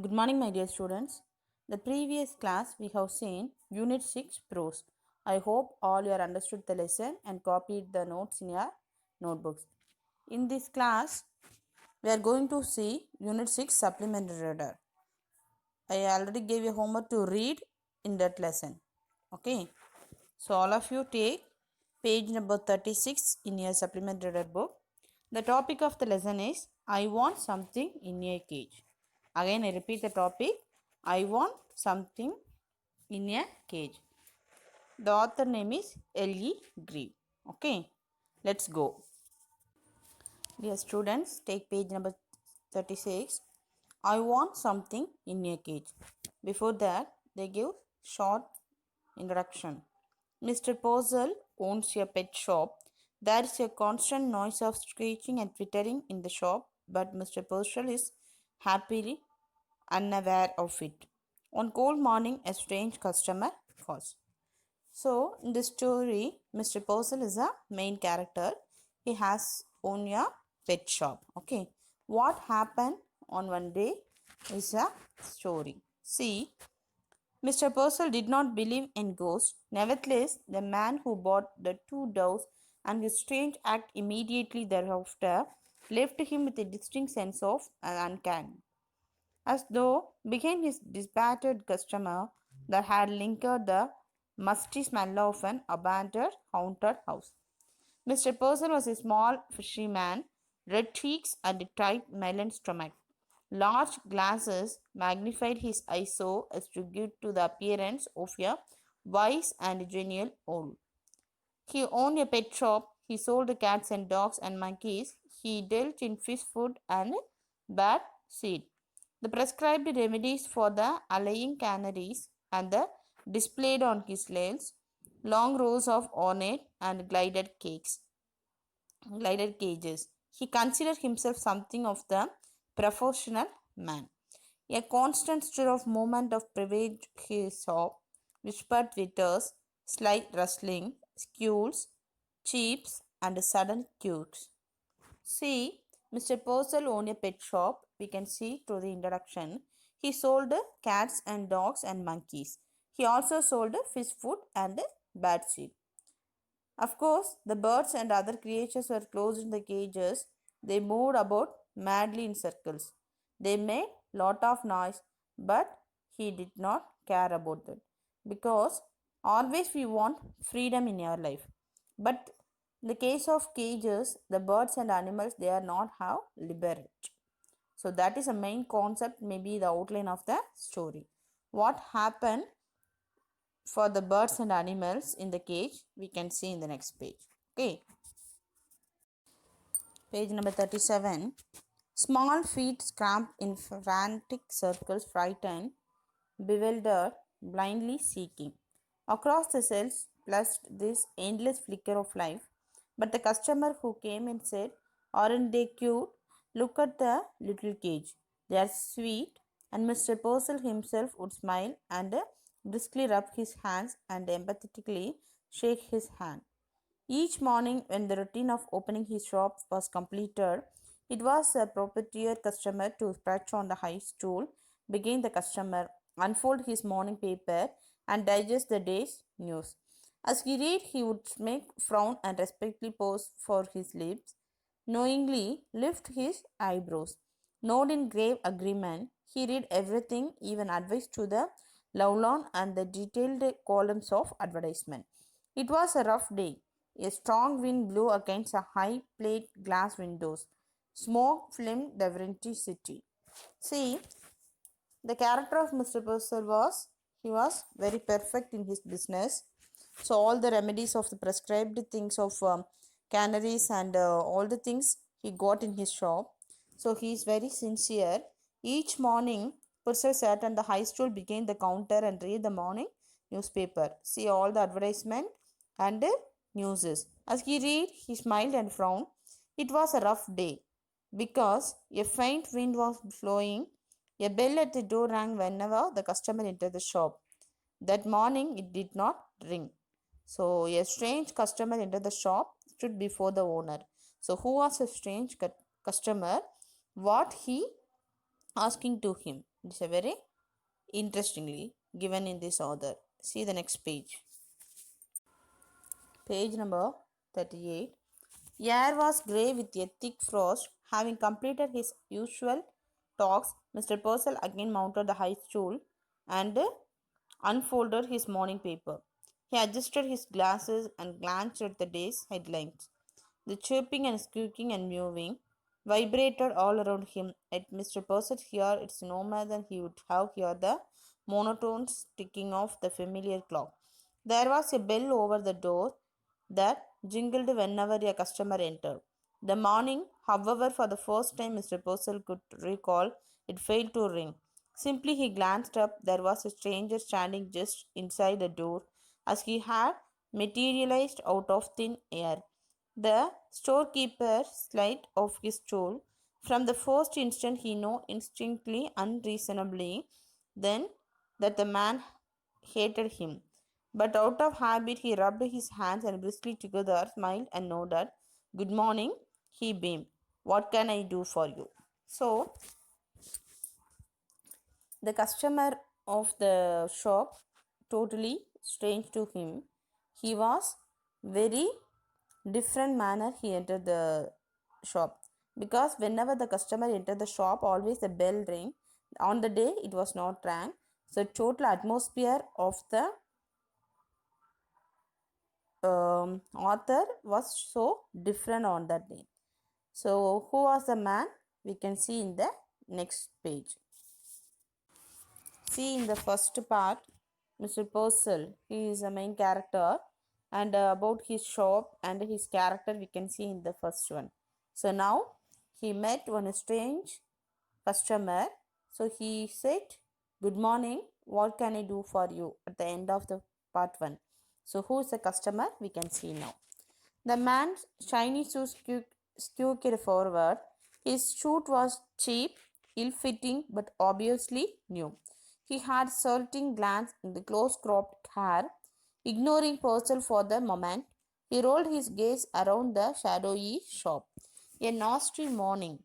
Good morning, my dear students. The previous class we have seen Unit 6 Prose. I hope all you have understood the lesson and copied the notes in your notebooks. In this class, we are going to see Unit 6 Supplementary Reader. I already gave you homework to read in that lesson. Okay. So, all of you take page number 36 in your Supplementary Reader book. The topic of the lesson is I want something in a cage. Again, I repeat the topic. I want something in a cage. The author name is L.E. Grieve. Okay, let's go. Dear students, take page number 36. I want something in a cage. Before that, they give short introduction. Mr. Posel owns a pet shop. There is a constant noise of screeching and twittering in the shop, but Mr. Posel is happily unaware of it. On cold morning, a strange customer calls. So, in this story, Mr. Posel is a main character. He has owned a pet shop. Okay, what happened on one day is a story. See, Mr. Purcell did not believe in ghosts. Nevertheless, the man who bought the two doves and his strange act immediately thereafter left him with a distinct sense of uncanny, as though behind his dispirited customer there had lingered the musty smell of an abandoned haunted house. Mr. Purcell was a small fisherman, red cheeks and a tight melon stomach. Large glasses magnified his eyes so as to give to the appearance of a wise and genial owl. He owned a pet shop. He sold cats and dogs and monkeys. He dealt in fish food and bird seed. The prescribed remedies for the allaying canaries and the displayed on his shelves long rows of ornate and glided cages. He considered himself something of the professional man. A constant stir of movement of pervaded his shop, whispered twitters, slight rustling, squeals, cheeps, and sudden queues. See, Mr. Purcell owned a pet shop. We can see through the introduction. He sold cats and dogs and monkeys. He also sold fish food and bird seed. Of course, the birds and other creatures were closed in the cages. They moved about madly in circles. They made lot of noise, but he did not care about that because always we want freedom in our life. But in the case of cages, the birds and animals they are not have liberty. So that is a main concept, maybe the outline of the story. What happened for the birds and animals in the cage we can see in the next page. Okay, page number 37. Small feet scramped in frantic circles, frightened, bewildered, blindly seeking. Across the cells pulsed this endless flicker of life. But the customer who came and said, aren't they cute? Look at the little cage. They are sweet. And Mr. Purcell himself would smile and briskly rub his hands and empathetically shake his hand. Each morning, when the routine of opening his shop was completed, it was a proprietor customer to perch on the high stool, begin the customer, unfold his morning paper, and digest the day's news. As he read, he would make frown and respectfully pose for his lips, knowingly lift his eyebrows, nod in grave agreement. He read everything, even advice to the lowland and the detailed columns of advertisement. It was a rough day. A strong wind blew against the high plate glass windows. Smoke flamed the empty city. See, the character of Mr. Purcell was he was very perfect in his business. So all the remedies of the prescribed things of canaries and all the things he got in his shop. So he is very sincere. Each morning, Purcell sat on the high stool behind the counter and read the morning newspaper. See all the advertisement and newses. As he read, he smiled and frowned. It was a rough day because a faint wind was blowing. A bell at the door rang whenever the customer entered the shop. That morning it did not ring. So a strange customer entered the shop, stood before the owner. So who was a strange customer? What he asking to him? It's a very interestingly given in this author. See the next page. Page number 38. Air was grey with a thick frost. Having completed his usual talks, Mr. Purcell again mounted the high stool and unfolded his morning paper. He adjusted his glasses and glanced at the day's headlines. The chirping and squeaking and mewing vibrated all around him. At Mr. Purcell's ear, it's no more than he would have heard the monotone ticking of the familiar clock. There was a bell over the door that jingled whenever a customer entered. The morning, however, for the first time Mr. Purcell could recall, it failed to ring. Simply he glanced up. There was a stranger standing just inside the door, as he had materialized out of thin air. The storekeeper slid off his stool. From the first instant he knew instinctively, unreasonably, then that the man hated him. But out of habit he rubbed his hands and briskly together, smiled and nodded. Good morning, he beamed. What can I do for you? So the customer of the shop, totally strange to him, he was very different manner he entered the shop, because whenever the customer entered the shop, always the bell ring. On the day it was not rang. So total atmosphere of the author was so different on that day. So who was the man? We can see in the next page. See in the first part, Mr. Purcell, he is the main character, and about his shop and his character we can see in the first one. So now he met one strange customer. So he said, good morning, what can I do for you, at the end of the part 1. So who is the customer? We can see now. The man's shiny shoes squeaked forward. His suit was cheap, ill-fitting, but obviously new. He had searching glance in the close-cropped hair. Ignoring Purcell for the moment, he rolled his gaze around the shadowy shop. A nasty morning.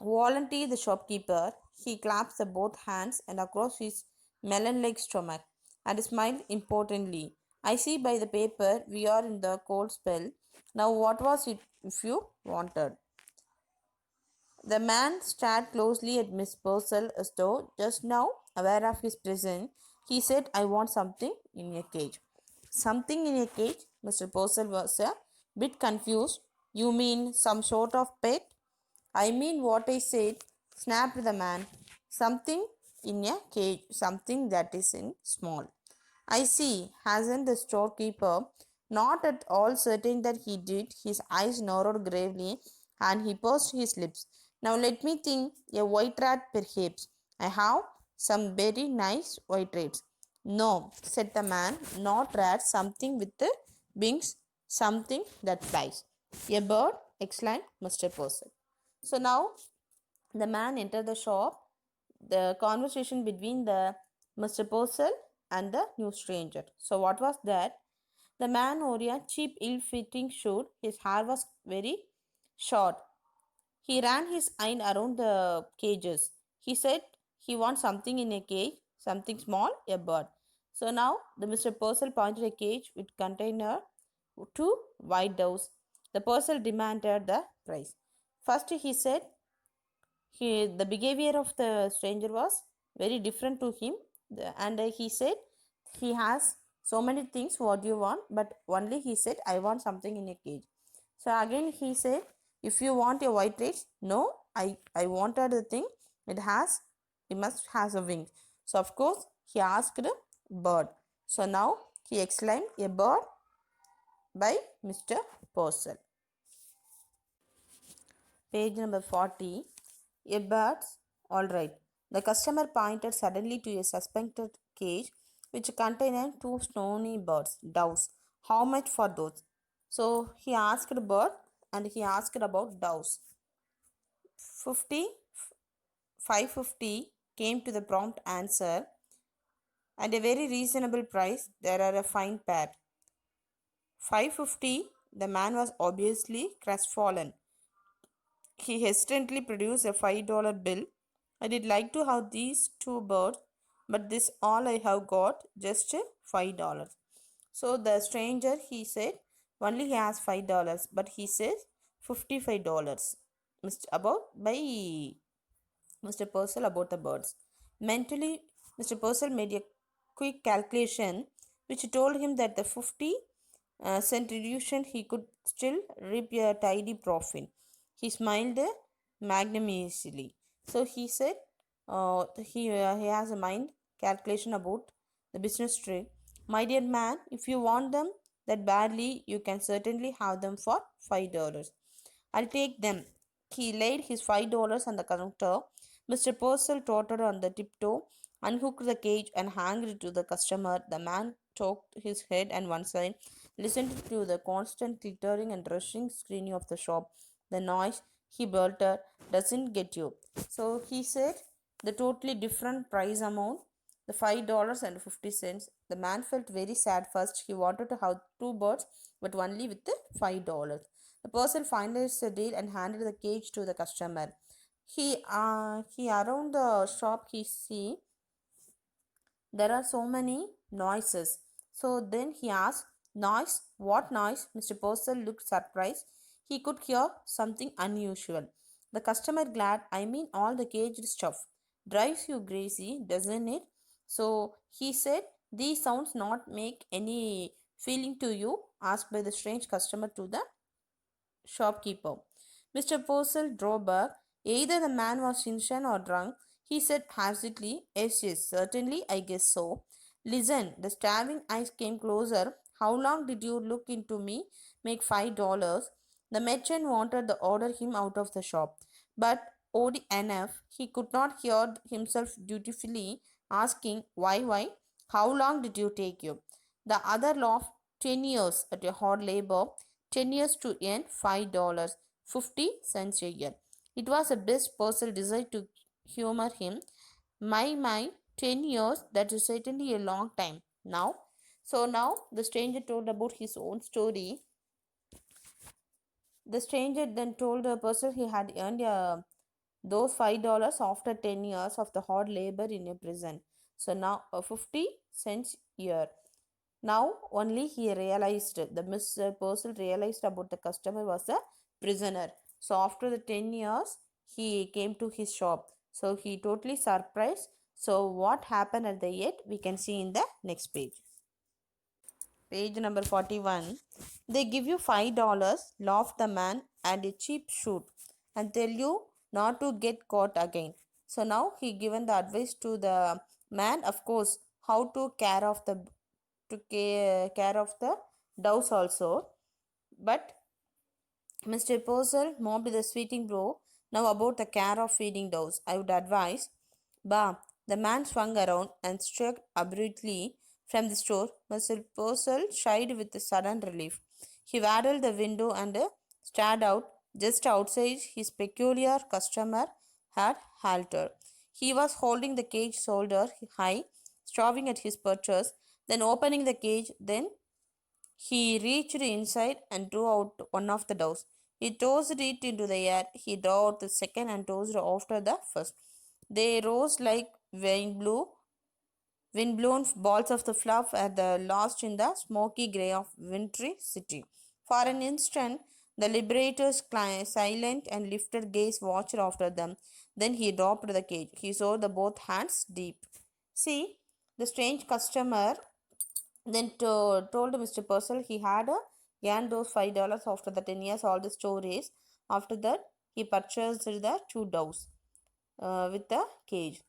Volunteered the shopkeeper. He clasped the both hands and across his melon-like stomach and smiled importantly. I see by the paper we are in the cold spell. Now what was it if you wanted? The man stared closely at Miss Purcell as though just now aware of his presence. He said, I want something in a cage. Something in a cage? Mr. Purcell was a bit confused. You mean some sort of pet? I mean what I said, snapped the man. Something in a cage, something that is in small. I see, hasn't the storekeeper? Not at all certain that he did. His eyes narrowed gravely and he pursed his lips. Now let me think. A white rat, perhaps. I have some very nice white rats. No, said the man, not rats, something with the wings, something that flies. A bird, exclaimed Mr. Purcell. So now the man entered the shop. The conversation between the Mr. Purcell and the new stranger. So what was that? The man wore a cheap, ill-fitting suit. His hair was very short. He ran his eye around the cages. He said he wants something in a cage, something small, a bird. So now the Mr. Purcell pointed a cage which contained two white doves. The Purcell demanded the price. First he said the behavior of the stranger was very different to him, and he said he has so many things, what do you want, but only he said I want something in a cage. So again he said, if you want a white race, no, I wanted the thing, it must has a wing. So of course he asked a bird. So now he exclaimed, a bird by Mr. Purcell. Page number 40. A bird's all right. The customer pointed suddenly to a suspected cage which contained two stony birds, doves. How much for those? So he asked the bird and he asked about doves. 50, 550 came to the prompt answer. At a very reasonable price, there are a fine pair. 550, the man was obviously crestfallen. He hesitantly produced a $5 bill. I did like to have these two birds, but this all I have got, just $5. So the stranger, he said, only he has $5, but he says $55. About by Mr. Purcell about the birds. Mentally, Mr. Purcell made a quick calculation which told him that the 50 cent reduction he could still reap a tidy profit. He smiled magnanimously. So he said he has a mind calculation about the business trick. My dear man, if you want them that badly, you can certainly have them for $5. I'll take them. He laid his $5 on the counter. Mr. Purcell trotted on the tiptoe, unhooked the cage, and handed it to the customer. The man took his head on one side, listened to the constant clittering and rushing screening of the shop. The noise, he bolted, doesn't get you. So he said the totally different price amount, the $5.50. The man felt very sad first. He wanted to have two birds, but only with the $5. The person finalized the deal and handed the cage to the customer. He around the shop he see there are so many noises. So then he asked, noise? What noise? Mr. Purcell looked surprised. He could hear something unusual. The customer glad, I mean all the caged stuff. Drives you crazy, doesn't it? So he said, these sounds not make any feeling to you? Asked by the strange customer to the shopkeeper. Mr. Purcell drove back. Either the man was insane or drunk. He said hastily, yes, yes, certainly, I guess so. Listen, the stabbing eyes came closer. How long did you look into me? Make $5. The merchant wanted to order him out of the shop, but odd enough, he could not hear himself dutifully asking, why? How long did you take you? The other laughed, 10 years at a hard labor, 10 years to earn $5.50 a year. It was the best Purcell decided to humor him. My, 10 years, that is certainly a long time. Now the stranger told about his own story. The stranger then told the person he had earned those $5 after 10 years of the hard labor in a prison. So now a 50 cents year. Now only he realized, the Mr. Purcell realized about the customer was a prisoner. So after the 10 years, he came to his shop. So he totally surprised. So what happened at the end, we can see in the next page. Page number 41. They give you $5, laugh the man, and a cheap shoot, and tell you not to get caught again. So now he given the advice to the man, of course, how to care of the doves also. But Mr. Purcell mopped the sweeting bro. Now about the care of feeding doves, I would advise. Bah! The man swung around and struck abruptly from the store. Mr. Purcell shied with a sudden relief. He waddled the window and stared out. Just outside, his peculiar customer had halted. He was holding the cage shoulder high, starving at his purchase, then opening the cage, then he reached inside and drew out one of the doves. He tossed it into the air. He drew out the second and tossed after the first. They rose like wind-blown balls of the fluff at the lost in the smoky grey of wintry city. For an instant, the liberator's silent and lifted gaze watched after them. Then he dropped the cage. He saw the both hands deep. See, the strange customer then told Mr. Purcell he had earned those $5 after the 10 years, all the stories. After that, he purchased the two doves with the cage.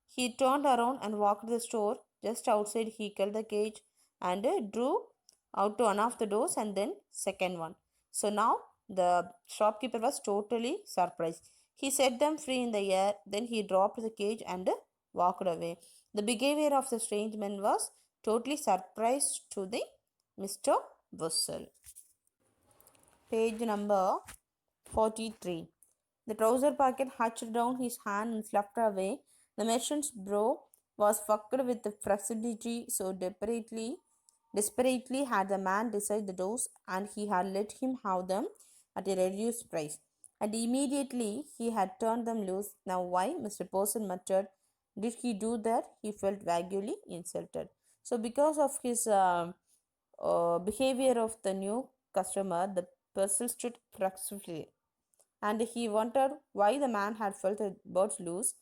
He turned around and walked the store. Just outside, he killed the cage and drew out one of the doors and then second one. So now the shopkeeper was totally surprised. He set them free in the air. Then he dropped the cage and walked away. The behavior of the strange man was totally surprised to the Mr. Purcell. Page number 43. The trouser pocket hutched down his hand and fluffed away. The merchant's brow was fucked with the flexibility, so desperately had the man decided the dose, and he had let him have them at a reduced price. and immediately he had turned them loose. Now, why? Mr. Person muttered. Did he do that? He felt vaguely insulted. So, because of his behavior of the new customer, the person stood fluxively, and he wondered why the man had felt the birds loose.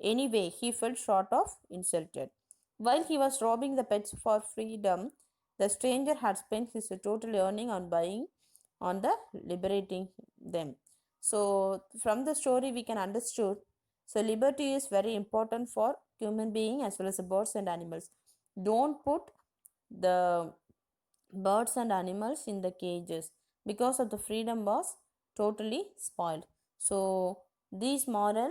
Anyway, he felt sort of insulted. While he was robbing the pets for freedom, the stranger had spent his total earning on buying on the liberating them. So from the story we can understood, so liberty is very important for human being as well as the birds and animals. Don't put the birds and animals in the cages because of the freedom was totally spoiled. So this moral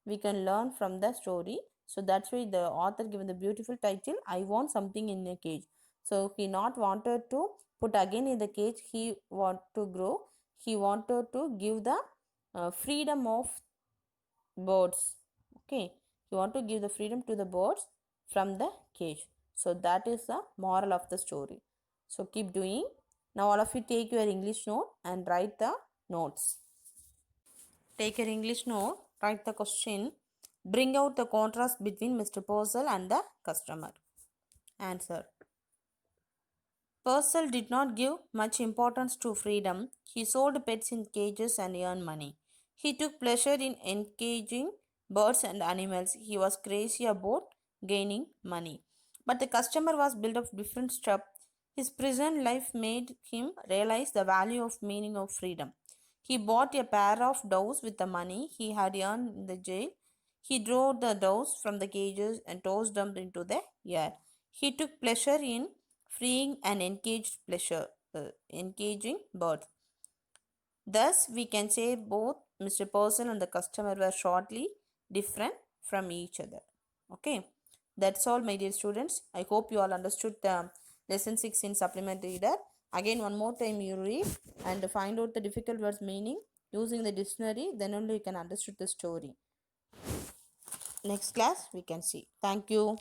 we can learn from the story. So that's why the author given the beautiful title, I want something in a cage. So he not wanted to put again in the cage, he want to grow, he wanted to give the freedom of birds. Okay, you want to give the freedom to the birds from the cage. So that is the moral of the story. So keep doing. Now all of you take your English note and write the notes. Take your English note, write the question. Bring out the contrast between Mr. Purcell and the customer. Answer. Purcell did not give much importance to freedom. He sold pets in cages and earned money. He took pleasure in engaging birds and animals. He was crazy about gaining money. But the customer was built of different stuff. His prison life made him realize the value of meaning of freedom. He bought a pair of doves with the money he had earned in the jail. He drove the doves from the cages and tossed them into the air. He took pleasure in freeing and engaging birds. Thus, we can say both Mr. Person and the customer were shortly different from each other. Okay, that's all, my dear students. I hope you all understood lesson 6 in supplement reader. Again, one more time you read and find out the difficult words meaning using the dictionary. Then only you can understood the story. Next class we can see. Thank you.